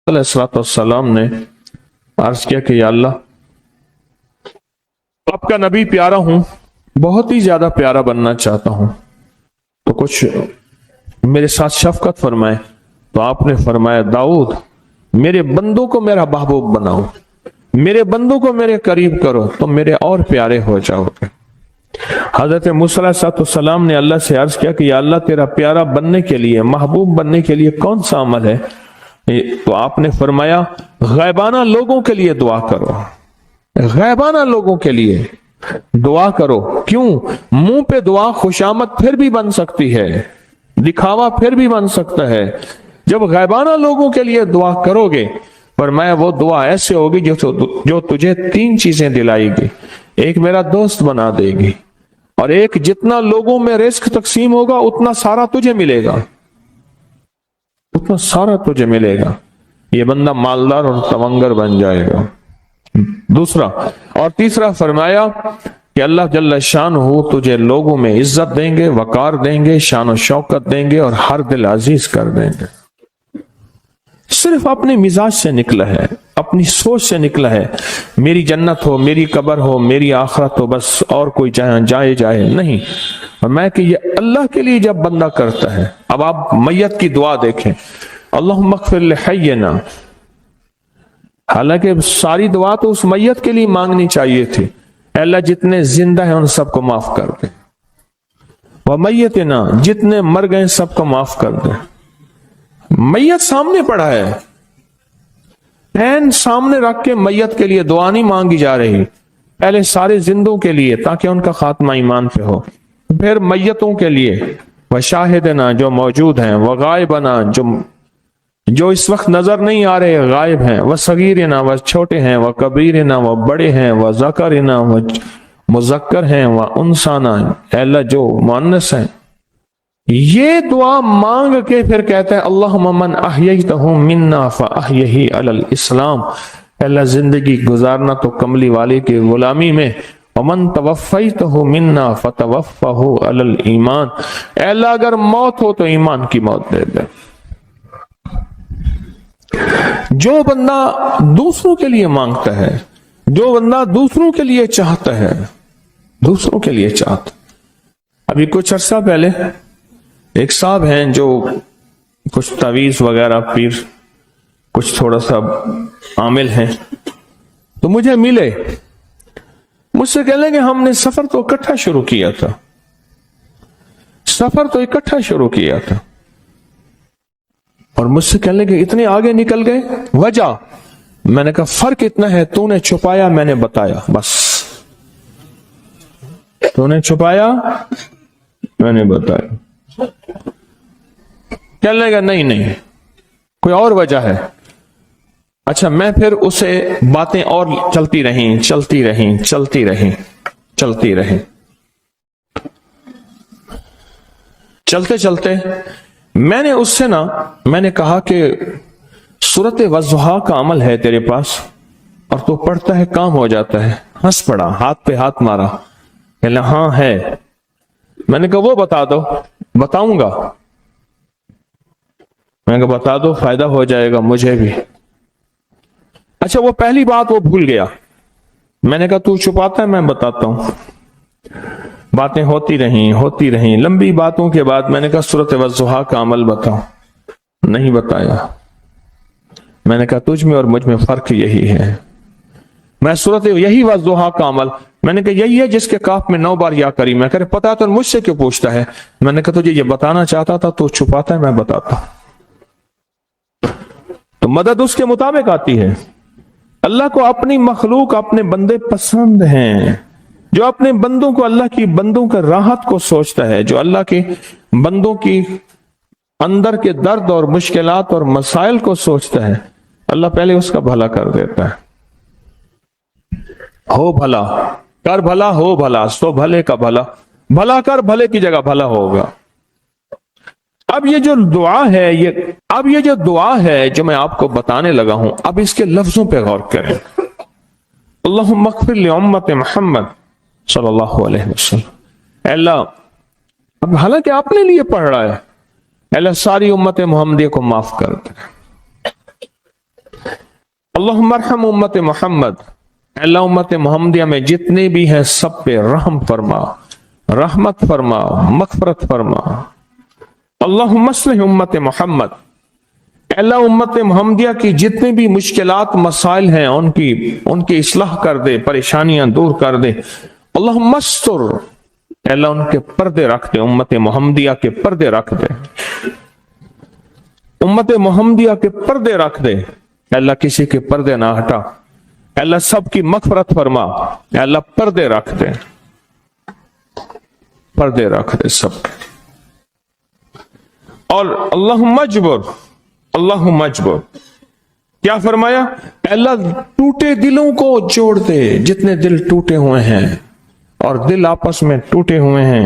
अलैहिस्सलाम ने अर्ज किया कि या अल्लाह, आपका नबी प्यारा हूं, बहुत ही ज्यादा प्यारा बनना चाहता हूं, तो कुछ मेरे साथ शफकत फरमाए। तो आपने फरमाया, दाऊद, मेरे बंदों को मेरा महबूब बनाओ, मेरे बंदों को मेरे करीब करो, तो मेरे और प्यारे हो जाओगे। हजरत मूसा अलैहिस्सलाम ने अल्लाह से अर्ज किया कि या अल्लाह, तेरा प्यारा बनने के लिए, महबूब बनने के लिए कौन सा अमल है? तो आपने फरमाया, गैबाना लोगों के लिए दुआ करो, गैबाना लोगों के लिए दुआ करो। क्यों? मुंह पे दुआ खुशामद फिर भी बन सकती है, दिखावा फिर भी बन सकता है। जब गैबाना लोगों के लिए दुआ करोगे, फरमाया वो दुआ ऐसे होगी जो तुझे 3 चीजें दिलाएगी। एक, मेरा दोस्त बना देगी, और एक, जितना लोगों में रिस्क तकसीम होगा उतना सारा तुझे मिलेगा, उतना सारा तुझे मिलेगा। ये बंदा मालदार और तवंगर बन जाएगा। दूसरा और तीसरा फरमाया कि अल्लाह जल्ल शानहू तुझे लोगों में इज्जत देंगे, वकार देंगे, शान और शौकत देंगे, और हर दिल अजीज कर देंगे। सिर्फ अपने मिजाज से निकला है, अपनी सोच से निकला है, मेरी जन्नत हो, मेरी कब्र हो, मेरी आखिरत हो, बस और कोई जाए जाए नहीं। और मैं कि ये अल्लाह के लिए जब बंदा करता है। अब आप मैयत की दुआ देखें, अल्लाहुम्मा अग़फ़िर लिहय्यिना, हालांकि सारी दुआ तो उस मैयत के लिए मांगनी चाहिए थी, अल्लाह जितने जिंदा हैं उन सबको माफ कर दे, व मैयतना, जितने मर गए सबको माफ कर दे। मैयत सामने पड़ा है, ऐन सामने रख के मैयत के लिए दुआ नहीं मांगी जा रही, पहले सारे जिंदों के लिए ताकि उनका खात्मा ईमान पे हो, फिर मैयतों के लिए, व शाहिदना, जो मौजूद हैं, व गायबना, जो इस वक्त नजर नहीं आ रहे, गायब हैं, व सगीरना, व छोटे हैं, व कबीरना, व बड़े हैं, व ज़करना, व मुज़क्कर हैं, व उनसाना, अल्लाह जो मुअन्नस हैं। ये दुआ मांग के फिर कहता है, अल्लाहुम्मा मन अहयैतहु मिन्ना फअहयिही अलल इस्लाम, अल्लाह जिंदगी गुजारना तो कमली वाले की गुलामी में, वमन तवफ़ैतहु मिन्ना फतवफ़्फ़हु अलल ईमान, अल्लाह अगर मौत हो तो ईमान की मौत दे दे। जो बंदा दूसरों के लिए मांगता है, जो बंदा दूसरों के लिए चाहता है, दूसरों के लिए चाहता। अभी कुछ अर्सा पहले एक साहब हैं जो कुछ तावीज वगैरह पीर, कुछ थोड़ा सा आमिल हैं, तो मुझे मिले, मुझसे कह लेंगे हमने सफर तो इकट्ठा शुरू किया था, सफर तो इकट्ठा शुरू किया था, और मुझसे कहने लगे इतने आगे निकल गए, वजह? मैंने कहा फर्क इतना है, तूने छुपाया, मैंने बताया, बस। तूने छुपाया, मैंने बताया। कहने लगा नहीं कोई और वजह है। अच्छा, मैं फिर उसे बातें और चलती रहीं। चलते चलते मैंने उससे मैंने कहा कि सूरत वज़्ज़ुहा का अमल है तेरे पास, और तो पढ़ता है, काम हो जाता है। हंस पड़ा, हाथ पे हाथ मारा, कहला हाँ है। मैंने कहा वो बता दो। बताऊंगा। मैंने कहा बता दो, फायदा हो जाएगा मुझे भी। अच्छा, वो पहली बात वो भूल गया। मैंने कहा तू छुपाता है, मैं बताता हूं। बातें होती रहीं, लंबी बातों के बाद मैंने कहा सूरत वज़्ज़ुहा का अमल बताओ। नहीं बताया। मैंने कहा तुझ में और मुझ में फर्क यही है। मैं सूरत यही वज़्ज़ुहा का अमल, मैंने कहा यही है जिसके काफ में 9 बार या करी। मैं कह पता तो मुझसे क्यों पूछता है? मैंने कहा तुझे ये बताना चाहता था, तो छुपाता है, मैं बताता। तो मदद उसके मुताबिक आती है। अल्लाह को अपनी मखलूक, अपने बंदे पसंद हैं। जो अपने बंदों को, अल्लाह की बंदों का राहत को सोचता है, जो अल्लाह के बंदों की अंदर के दर्द और मुश्किलात और मसाइल को सोचता है, अल्लाह पहले उसका भला कर देता है। हो भला कर भला, हो भला सो भले का भला, भला कर भले की जगह भला होगा। अब ये जो दुआ है जो मैं आपको बताने लगा हूं, अब इसके लफ्जों पे गौर करें। अल्लाहुम्मा अग़फ़िर लि उम्मति मुहम्मद सल्लल्लाहु अलैहि वसल्लम। अल्लाह, अब हालांकि आपने लिए पढ़ रहा है, अल्लाह सारी उम्मत मुहम्मदिया को माफ कर दे। अल्लाहुम्मा अर्हम उम्मत मोहम्मद, अल्लाह उम्मत मोहम्मदिया में जितने भी हैं सब पे रहम फरमा, रहमत फरमा, मग़फ़िरत फरमा। अल्लाहुम्मा अस्लिह उम्मत मोहम्मद, अल्लाह उम्मत मोहम्मदिया की जितने भी मुश्किलात मसाइल हैं उनकी इस्लाह कर दे, परेशानियां दूर कर दे। अल्लाहुम्मा अस्तर, अल्लाह उनके पर्दे रख दे, उम्मत मोहम्मदिया के पर्दे रख दे, उम्मत मोहम्मदिया के पर्दे रख दे। अल्लाह किसी के पर्दे ना हटा, अल्लाह सबकी मग़फ़िरत फरमा, अल्लाह पर्दे रख दे, पर्दे रख दे सबके। और अल्लाहुम्मा अजबर, अल्लाहुम्मा अजबर, क्या फरमाया? अल्लाह टूटे दिलों को जोड़ दे, जितने दिल टूटे हुए हैं और दिल आपस में टूटे हुए हैं,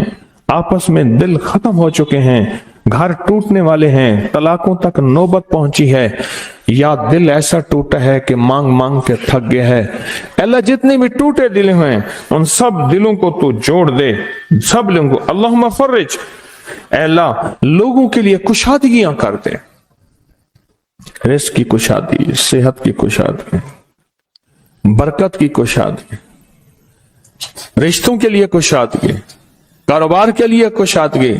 आपस में दिल खत्म हो चुके हैं, घर टूटने वाले हैं, तलाकों तक नौबत पहुंची है, या दिल ऐसा टूटा है कि मांग मांग के थक गया है। अल्लाह जितने भी टूटे दिल हैं उन सब दिलों को तू जोड़ दे, सब लोगों को। अल्लाहुम्मा फर्रिज, अल्लाह लोगों के लिए कुशादगियां कर दे, रिज़्क़ की कुशादगी, सेहत की कुशादगी, बरकत की कुशादगी, रिश्तों के लिए कुशादगी, कारोबार के लिए कुशादगी,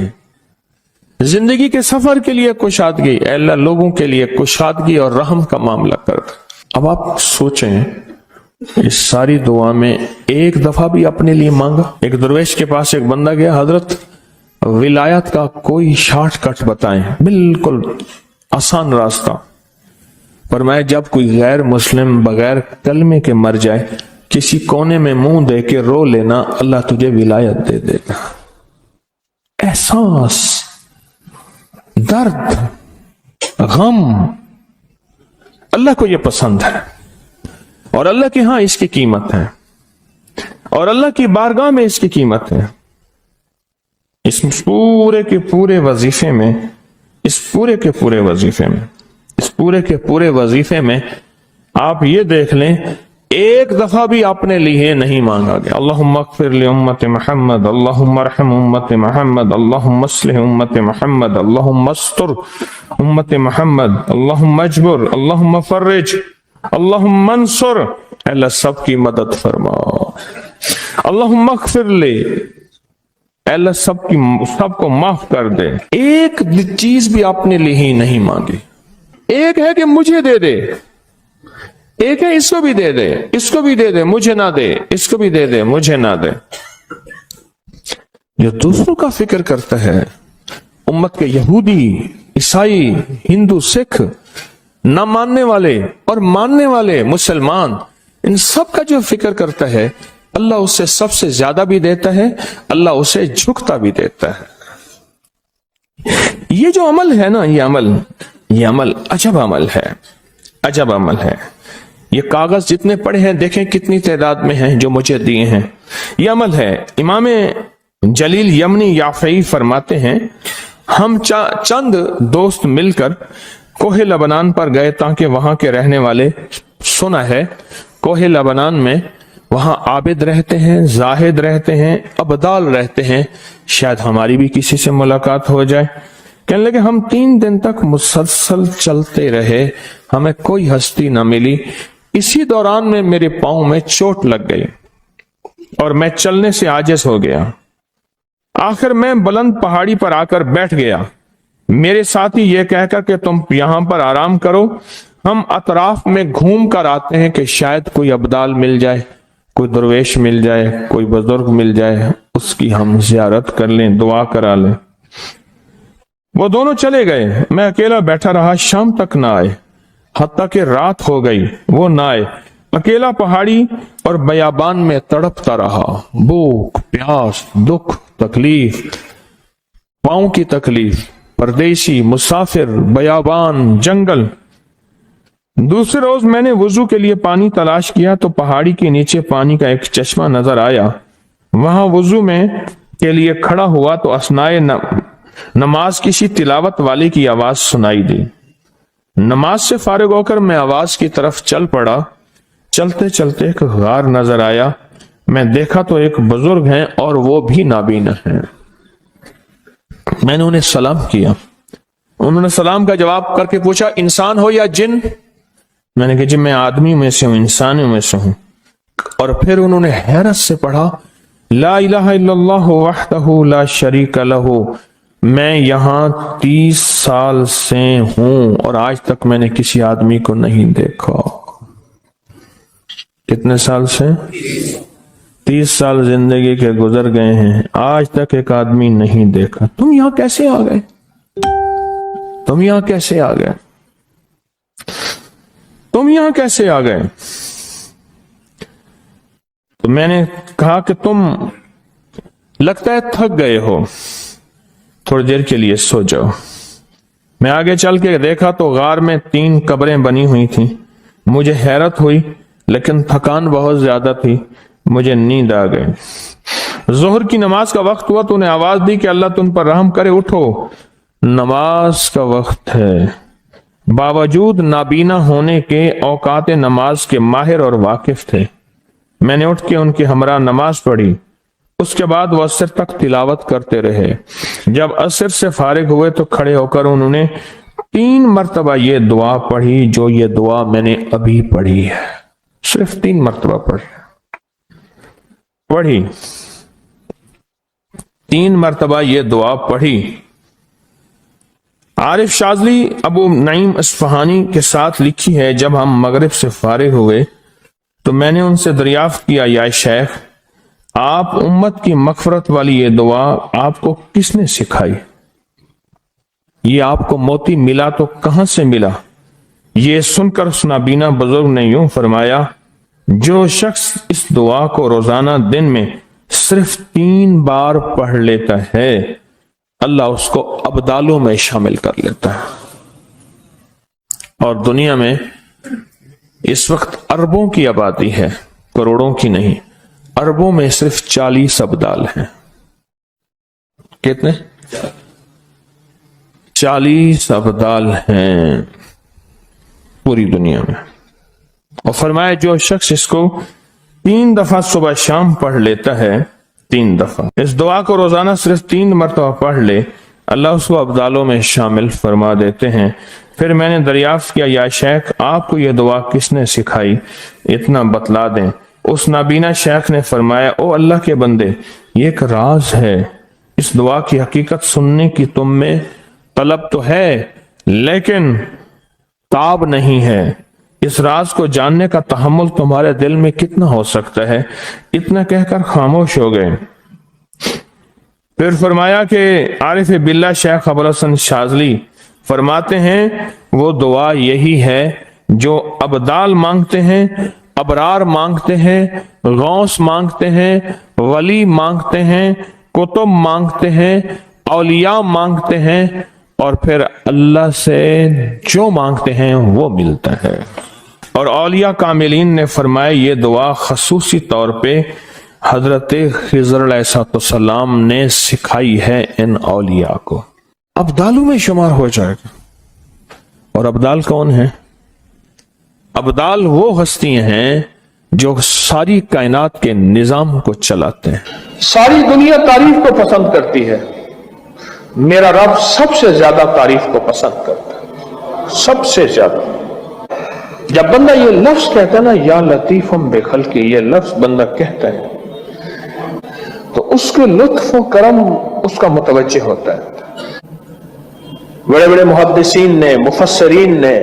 जिंदगी के सफर के लिए कुशादगी। अल्लाह लोगों के लिए कुशादगी और रहम का मामला कर दे। अब आप सोचें, इस सारी दुआ में एक दफा भी अपने लिए मांगा? एक दरवेश के पास एक बंदा गया, हजरत विलायत का कोई शॉर्टकट बताएं, बिल्कुल आसान रास्ता। पर मैं जब कोई गैर मुस्लिम बगैर कलमे के मर जाए, किसी कोने में मुंह दे के रो लेना, अल्लाह तुझे विलायत दे देगा। एहसास, दर्द, गम, अल्लाह को यह पसंद है और अल्लाह के यहां इसकी कीमत है और अल्लाह की बारगाह में इसकी कीमत है। इस पूरे के पूरे वजीफे में, इस पूरे के पूरे वजीफे में, इस पूरे के पूरे वजीफे में आप ये देख लें, एक दफा भी अपने लिए नहीं मांगा गया। अल्लाहुम्मा अग़फ़िर लि उम्मत मोहम्मद, अल्लाहुम्मा अर्हम उम्मत मोहम्मद, अल्लाहुम्मा अस्लिह उम्मत मोहम्मद, अल्लाहुम्मा अस्तर उम्मत मोहम्मद, अल्लाहुम्मा अजबर, अल्लाहुम्मा फर्रिज, अल्लाहुम्मा अंसुर, अल्लाह सबकी मदद फरमा। अल्लाहुम्मा अग़फ़िर लि, अल्लाह सबको माफ कर दे। एक चीज भी अपने लिए ही नहीं मांगी। एक है कि मुझे दे दे, एक है इसको भी दे दे, इसको भी दे दे, मुझे ना दे, इसको भी दे दे, मुझे ना दे। जो दूसरों का फिक्र करता है, उम्मत के यहूदी, ईसाई, हिंदू, सिख, न मानने वाले और मानने वाले मुसलमान, इन सब का जो फिक्र करता है, अल्लाह उसे सबसे ज्यादा भी देता है, अल्लाह उसे झुकता भी देता है। ये जो अमल है ना, ये अमल अजब अमल है, अजब अमल है। ये कागज जितने पड़े हैं, देखें कितनी तादाद में हैं जो मुझे दिए हैं। ये अमल है। इमाम जलील यमनी याफई फरमाते हैं, हम चंद दोस्त मिलकर कोहे लबनान पर गए ताकि वहां के रहने वाले, सुना है कोहे लबनान में वहां आबिद रहते हैं, जाहिद रहते हैं, अबदाल रहते हैं, शायद हमारी भी किसी से मुलाकात हो जाए। कहने लगे हम 3 दिन तक मुसलसल चलते रहे, हमें कोई हस्ती न मिली। इसी दौरान में मेरे पांव में चोट लग गई और मैं चलने से आजिज हो गया। आखिर मैं बुलंद पहाड़ी पर आकर बैठ गया। मेरे साथी ये कहकर कि तुम यहां पर आराम करो, हम अतराफ में घूम कर आते हैं कि शायद कोई अब्दाल मिल जाए, कोई दरवेश मिल जाए, कोई बुजुर्ग मिल जाए, उसकी हम जियारत कर लें, दुआ करा लें। वो दोनों चले गए, मैं अकेला बैठा रहा। शाम तक ना आए, हत्ता कि रात हो गई, वो ना आए। अकेला पहाड़ी और बयाबान में तड़पता रहा। भूख, प्यास, दुख, तकलीफ, पांव की तकलीफ, परदेशी, मुसाफिर, बयाबान, जंगल। दूसरे रोज मैंने वुजू के लिए पानी तलाश किया तो पहाड़ी के नीचे पानी का एक चश्मा नजर आया। वहां वुजू में के लिए खड़ा हुआ तो असनाए नमाज किसी तिलावत वाले की आवाज सुनाई दी। नमाज से फारिग होकर मैं आवाज की तरफ चल पड़ा। चलते चलते एक गार नजर आया। मैं देखा तो एक बुजुर्ग हैं और वो भी नाबीना हैं। मैंने उन्हें सलाम किया। उन्होंने सलाम का जवाब करके पूछा, इंसान हो या जिन? मैंने कहा जी मैं आदमी में से हूं, इंसानों में से हूं। और फिर उन्होंने हैरत से पढ़ा ला इलाहा इल्लल्लाह वहदहू ला शरीका लहू। मैं यहां 30 साल से हूं और आज तक मैंने किसी आदमी को नहीं देखा। कितने साल से? 30 साल जिंदगी के गुजर गए हैं, आज तक एक आदमी नहीं देखा। तुम यहां कैसे आ गए? तुम यहां कैसे आ गए? तुम यहां कैसे आ गए? तो मैंने कहा कि तुम लगता है थक गए हो, थोड़ी देर के लिए सो जाओ। मैं आगे चल के देखा तो गार में 3 कब्रें बनी हुई थी। मुझे हैरत हुई लेकिन थकान बहुत ज्यादा थी, मुझे नींद आ गई। जोहर की नमाज का वक्त हुआ तो उन्हें आवाज दी कि अल्लाह तुम पर रहम करे, उठो, नमाज का वक्त है। बावजूद नाबीना होने के औकात नमाज के माहिर और वाकिफ थे। मैंने उठ के उनकी हमरा नमाज पढ़ी। उसके बाद वो असर तक तिलावत करते रहे। जब असर से फारिग हुए तो खड़े होकर उन्होंने 3 मरतबा ये दुआ पढ़ी, जो ये दुआ मैंने अभी पढ़ी है। सिर्फ 3 मरतबा पढ़ी 3 मरतबा ये दुआ पढ़ी। आरिफ शाज़ली अबू नईम अस्फहानी के साथ लिखी है, जब हम मगरिब से फारिग हुए तो मैंने उनसे दरियाफ्त किया, या शेख आप उम्मत की मगफरत वाली ये दुआ आपको किसने सिखाई? ये आपको मोती मिला तो कहां से मिला? ये सुनकर उस नाबीना बुजुर्ग ने यूं फरमाया, जो शख्स इस दुआ को रोजाना दिन में सिर्फ 3 बार पढ़ लेता है, अल्लाह उसको अब्दालों में शामिल कर लेता है। और दुनिया में इस वक्त अरबों की आबादी है, करोड़ों की नहीं। अरबों में सिर्फ 40 अब्दाल हैं। कितने? 40 अब्दाल हैं पूरी दुनिया में। और फरमाया जो शख्स इसको 3 दफा सुबह शाम पढ़ लेता है, 3 दफा इस दुआ को रोजाना सिर्फ 3 मरतबा पढ़ ले, अल्लाह उसको अब्दालों में शामिल फरमा देते हैं। फिर मैंने दरियाफ्त किया, या शेख आपको यह दुआ किसने सिखाई, इतना बतला दें। उस नाबीना शेख ने फरमाया, ओ अल्लाह के बंदे, ये एक राज है। इस दुआ की हकीकत सुनने की तुम में तलब तो है, लेकिन ताब नहीं है। इस राज को जानने का तहम्मुल तुम्हारे दिल में कितना हो सकता है? इतना कहकर खामोश हो गए। फिर फरमाया कि आरिफ बिल्ला शेख अबुल हसन शाज़ली फरमाते हैं, वो दुआ यही है जो अब्दाल मांगते हैं, अबरार मांगते हैं, गौस मांगते हैं, वली मांगते हैं, कुतुब मांगते हैं, औलिया मांगते हैं, और फिर अल्लाह से जो मांगते हैं वो मिलता है। और औलिया कामिलीन ने फरमाया, ये दुआ खसूसी तौर पे हजरत खिज़र अलैहिस्सलाम ने सिखाई है इन औलिया को। अब्दालों में शुमार हो जाएगा। और अब्दाल कौन है? अब्दाल वो हस्तियां हैं जो सारी कायनात के निजाम को चलाते हैं। सारी दुनिया तारीफ को पसंद करती है, मेरा रब सबसे ज्यादा तारीफ को पसंद करता है, सबसे ज्यादा। जब बंदा ये लफ्ज कहता है ना, या लतीफम बेखल्की, ये लफ्ज बंदा कहता है तो उसके लुत्फ व करम उसका मुतवज्जे होता है। बड़े बड़े मुहद्दिसीन ने, मुफस्सरीन ने,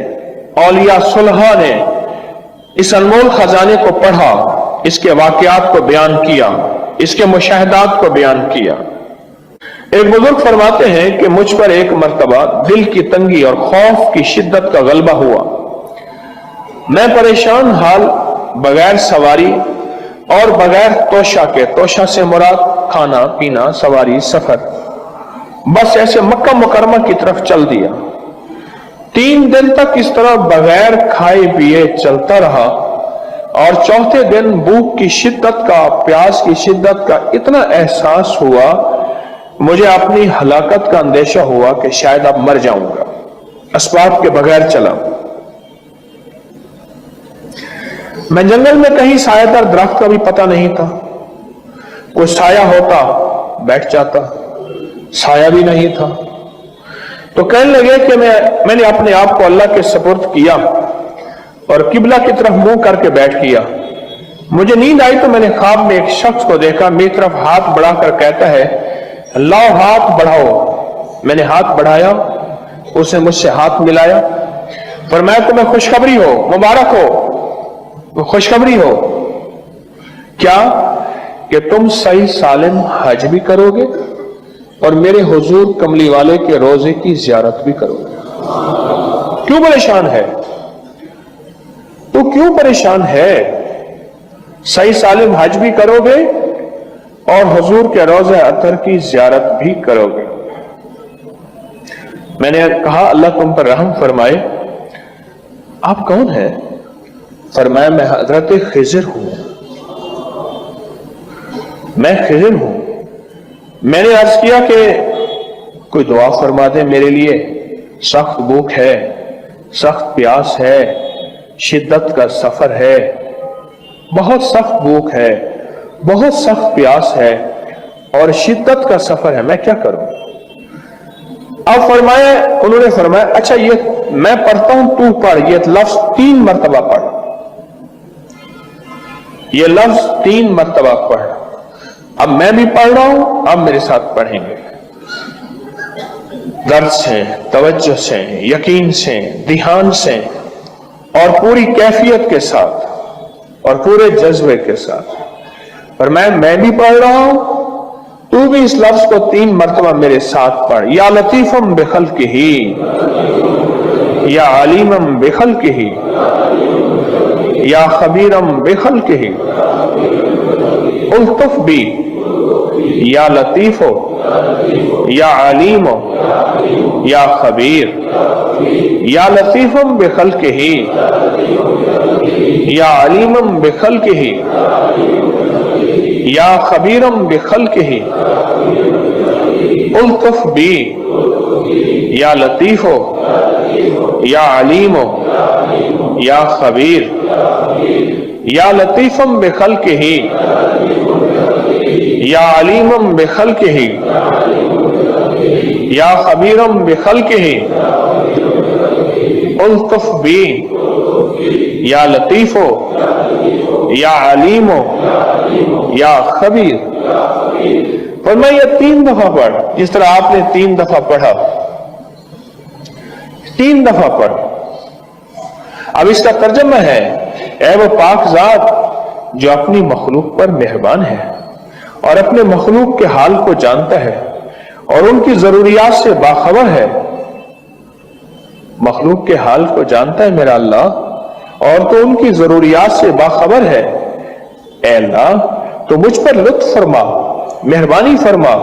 औलिया सुलहा ने इस अनमोल खजाने को पढ़ा, इसके वाकयात को बयान किया, इसके मुशाहदात को बयान किया। एक बुजुर्ग फरमाते हैं कि मुझ पर एक मर्तबा दिल की तंगी और खौफ की शिद्दत का गलबा हुआ। मैं परेशान हाल, बगैर सवारी और बगैर तोशा के, तोशा से मुराद खाना पीना, सवारी, सफर, बस ऐसे मक्का मुकरमा की तरफ चल दिया। 3 दिन तक इस तरह बगैर खाए पिए चलता रहा और चौथे दिन भूख की शिद्दत का, प्यास की शिद्दत का इतना एहसास हुआ, मुझे अपनी हलाकत का अंदेशा हुआ कि शायद अब मर जाऊंगा। असबाब के बगैर चला। मैं जंगल में कहीं सायादार दरख्त का भी पता नहीं था। कोई साया होता बैठ जाता, साया भी नहीं था। तो कहने लगे कि मैंने अपने आप को अल्लाह के सुपुर्द किया। और किबला की तरफ मुंह करके बैठ गया। मुझे नींद आई तो मैंने ख्वाब में एक शख्स को देखा, मेरी तरफ हाथ बढ़ाकर कहता है, लाओ हाथ बढ़ाओ। मैंने हाथ बढ़ाया, उसने मुझसे हाथ मिलाया, फरमाया तुम्हें खुशखबरी हो, मुबारक हो, खुशखबरी हो। क्या? कि तुम सही सालिम हज भी करोगे और मेरे हुजूर कमली वाले के रोजे की जियारत भी करोगे। क्यों परेशान है? तो क्यों परेशान है? सही सालिम हज भी करोगे और हुजूर के रोज़े अतर की जियारत भी करोगे। मैंने कहा, अल्लाह तुम पर रहम फरमाए, आप कौन हैं? फरमाया, मैं हजरत खिज़र हूं, मैं खिज़र हूं। मैंने अर्ज किया कि कोई दुआ फरमा दे मेरे लिए, सख्त भूख है, सख्त प्यास है, शिद्दत का सफर है, बहुत सख्त भूख है, बहुत सख्त प्यास है और शिद्दत का सफर है, मैं क्या करूं? अब फरमाया, उन्होंने फरमाया, अच्छा ये मैं पढ़ता हूं, तू पढ़, ये लफ्ज 3 मरतबा पढ़, ये लफ्ज 3 मरतबा पढ़। अब मैं भी पढ़ रहा हूं, आप मेरे साथ पढ़ेंगे, दर्द से, तवज्जो से, यकीन से, ध्यान से और पूरी कैफियत के साथ और पूरे जज्बे के साथ। और मैं भी पढ़ रहा हूं, तू भी इस लफ्ज को 3 मरतबा मेरे साथ पढ़। या लतीफम बिखल्किही, या अलीमम बिखल्किही, या खबीरम बिखल्किही, उल्तुफ बी, या लतीफो, या अलीमो, या खबीर, या लतीफम बिखल्किही, या अलीमम बिखल्किही, या खबीरम बिखल्किही, उल्तुफ बी, या लतीफो, या अलीमो, या खबीर, या लतीफम बिखल्किही, या अलीमम बिखल्किही, या खबीरम बिखल्किही, उल्तुफ बी, या लतीफो, या अलीमो, या खबीर। पर मैं ये 3 दफा पढ़, जिस तरह आपने 3 दफा पढ़ा, 3 दफा पढ़। अब इसका तर्जुमा है, ऐ वो पाक ज़ात जो अपनी मखलूक पर मेहरबान है और अपने मखलूक के हाल को जानता है और उनकी जरूरियात से बाखबर है। मखलूक के हाल को जानता है मेरा अल्लाह और तो उनकी जरूरियात से बाखबर है। ऐ अल्लाह, तो मुझ पर लुत्फ फरमा, मेहरबानी फरमा।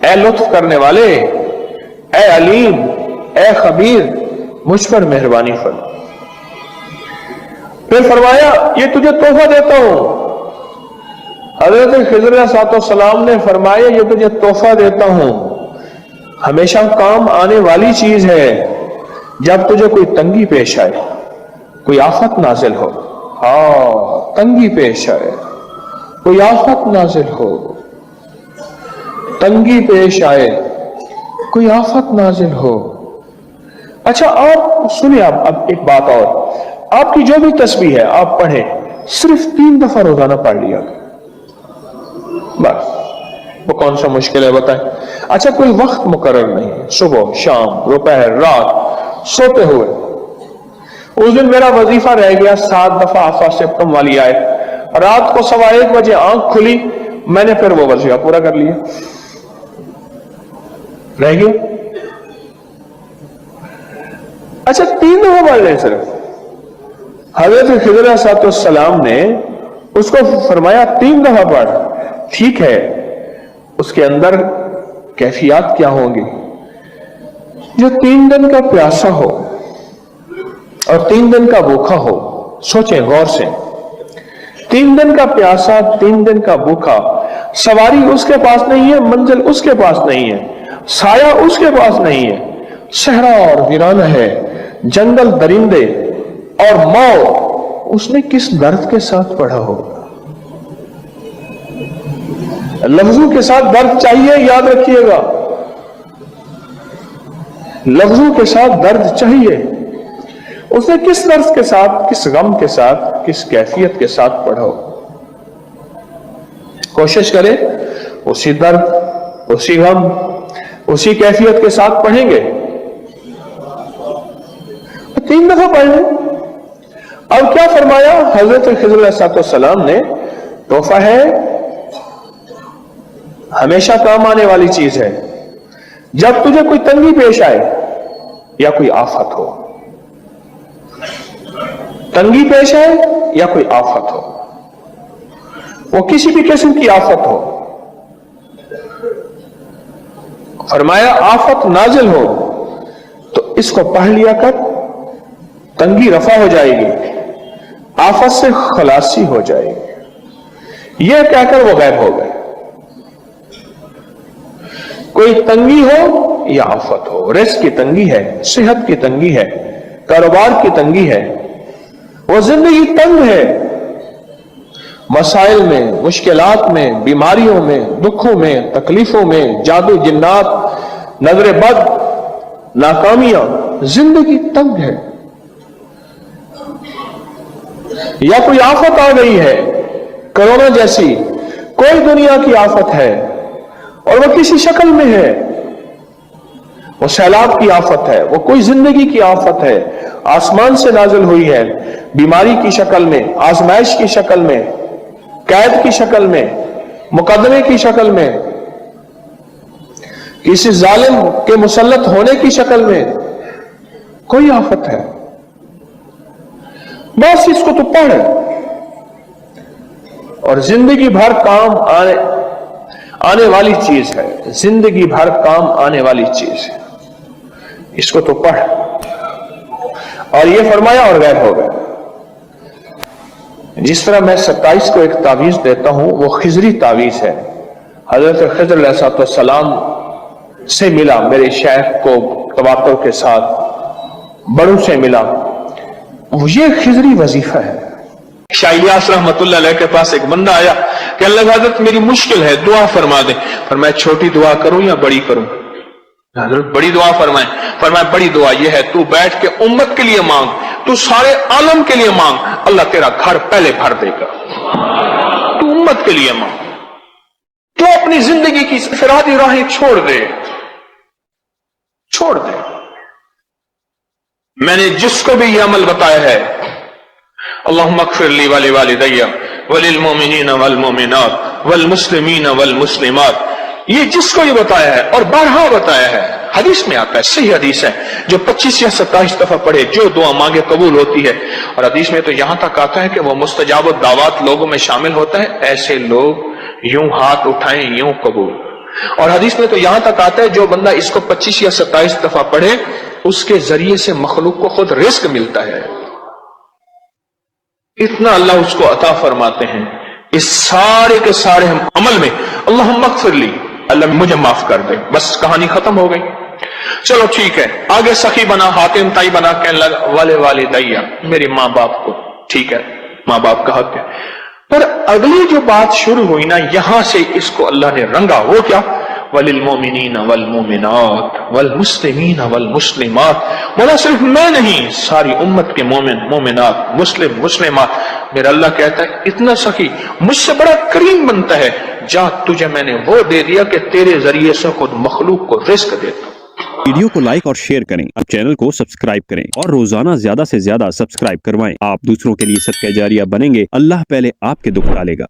ऐ लुत्फ करने वाले, ऐ अलीम, ऐ खबीर, मुझ पर मेहरबानी फरमा। फिर फरमाया, ये तुझे तोहफा देता हूं। हजरत खिज़र अलैहिस्सलाम ने फरमाया, ये तुझे तोहफा देता हूं, हमेशा काम आने वाली चीज है। जब तुझे कोई तंगी पेश आए, कोई आफत नाजिल हो, हाँ तंगी पेश आए, कोई आफत नाजिल हो, तंगी पेश आए, कोई आफत नाजिल हो। अच्छा आप सुनिए, अब एक बात और, आपकी जो भी तस्बीह है आप पढ़ें, सिर्फ 3 दफा रोजाना पढ़ लिया, बस। वो कौन सा मुश्किल है बताएं? अच्छा कोई वक्त मुकर्रर नहीं है, सुबह, शाम, दोपहर, रात, सोते हुए। उस दिन मेरा वजीफा रह गया 7 दफा आफा सिप्तम वाली आए, रात को 1:15 बजे आंख खुली, मैंने फिर वो वजीफा पूरा कर लिया, रह गया। अच्छा 3 दफा पढ़ लें सिर्फ। हजरत खिज़र अलैहिस्सलाम ने उसको फरमाया 3 दफा पढ़, ठीक है। उसके अंदर कैफियत क्या होंगी? जो 3 दिन का प्यासा हो और 3 दिन का भूखा हो, सोचें गौर से। 3 दिन का प्यासा, 3 दिन का भूखा, सवारी उसके पास नहीं है, मंजिल उसके पास नहीं है, साया उसके पास नहीं है, सहरा और वीराना है, जंगल, दरिंदे और मौत। उसने किस दर्द के साथ पढ़ा होगा? लफ्जों के साथ दर्द चाहिए, याद रखिएगा, लफ्जों के साथ दर्द चाहिए। उसने किस दर्द के साथ, किस गम के साथ, किस कैफियत के साथ पढ़ा हो। कोशिश करें उसी दर्द, उसी गम, उसी कैफियत के साथ पढ़ेंगे, 3 दफा पढ़ लें। अब क्या फरमाया हजरत खिज़र अलैहिस्सलाम ने, तोहफा है, हमेशा काम आने वाली चीज है। जब तुझे कोई तंगी पेश आए या कोई आफत हो, तंगी पेश आए या कोई आफत हो, वो किसी भी किस्म की आफत हो, फरमाया आफत नाजिल हो तो इसको पढ़ लिया कर, तंगी रफा हो जाएगी, आफत से खलासी हो जाएगी। यह कहकर वो गायब हो गए। कोई तंगी हो या आफत हो, रिस्क की तंगी है, सेहत की तंगी है, कारोबार की तंगी है, वो जिंदगी तंग है, मसाइल में, मुश्किलात में, बीमारियों में, दुखों में, तकलीफों में, जादू जिन्नात, नजर बद, नाकामियां, जिंदगी तंग है। या कोई आफत आ गई है, कोरोना जैसी कोई दुनिया की आफत है और वो किसी शक्ल में है, वो सैलाब की आफत है, वो कोई जिंदगी की आफत है, आसमान से नाजिल हुई है, बीमारी की शक्ल में, आजमाइश की शक्ल में, कैद की शक्ल में, मुकदमे की शक्ल में, किसी जालिम के मुसल्लत होने की शक्ल में, कोई आफत है, बस इसको तो पढ़, और जिंदगी भर काम आने वाली चीज है, जिंदगी भर काम आने वाली चीज है, इसको तो पढ़। और ये फरमाया और गायब हो गया। जिस तरह मैं 27 को एक तावीज देता हूं, वो खिजरी तावीज है। हजरत खिज़र अलैहिस्सलाम से मिला, मेरे शेख को तवातुर के साथ, बड़ों से मिला, ये खिजरी वजीफा है। शाह इलियास रहमतुल्लाह अलैह के पास एक बंदा आया कि अल्लाह हजरत मेरी मुश्किल है, दुआ फरमा दे। फरमाया छोटी दुआ करूं या बड़ी करूं? हजरत बड़ी दुआ फरमाए। फरमाया बड़ी दुआ यह है, तू बैठ के उम्मत के लिए मांग, तू सारे आलम के लिए मांग, अल्लाह तेरा घर पहले भर देगा। तू उम्मत के लिए मांग, तू अपनी जिंदगी की फिरादी राहें छोड़ दे, छोड़ दे। मैंने जिसको भी यह अमल बताया है, अल्लाहुम्मा अग़फ़िर ली वली वालिदैया वलिल मोमिनीन वल मोमिनात वल मुस्लिमीन वल मुस्लिमात, ये जिसको ये बताया है और बारहा बताया है, हदीस में आता है, सही हदीस है, जो 25 या 27 दफा पढ़े जो दुआ मांगे कबूल होती है। और हदीस में तो यहां तक आता है कि वो मुस्तजाब दावत लोगों में शामिल होता है, ऐसे लोग यूं हाथ उठाएं यूं कबूल। और हदीस में तो यहां तक आता है जो बंदा इसको 25 या 27 दफा पढ़े, उसके जरिए से मखलूक को खुद रिस्क मिलता है, इतना अल्लाह उसको अता फरमाते हैं। इस सारे के सारे हम अमल में अल्लाहुम्मा अग़फ़िर ली, अल्लाह मुझे माफ कर दे, बस कहानी खत्म हो गई। चलो ठीक है, आगे सखी बना, हातिम ताई बना, कहने लगा वाले वालिदैया, मेरी माँ बाप को, ठीक है माँ बाप का हक है। पर अगली जो बात शुरू हुई ना, यहां से इसको अल्लाह ने रंगा, वो क्या, वलिल मोमिनीन वल मोमिनात वल मुस्लिमीन वल मुस्लिमात। बोला सिर्फ मैं नहीं, सारी उम्मत के मोमिन मोमिनात, मुस्लिम मुस्लिमात। मेरा अल्लाह कहता है इतना सखी मुझसे बड़ा करीम बनता है, जा तुझे मैंने वो दे दिया कि तेरे जरिए से खुद मखलूक को रिस्क देता। वीडियो को लाइक और शेयर करें, अब चैनल को सब्सक्राइब करें और रोजाना ज्यादा से ज्यादा सब्सक्राइब करवाएं। आप दूसरों के लिए सदका जारिया बनेंगे, अल्लाह पहले आपके दुख टालेगा।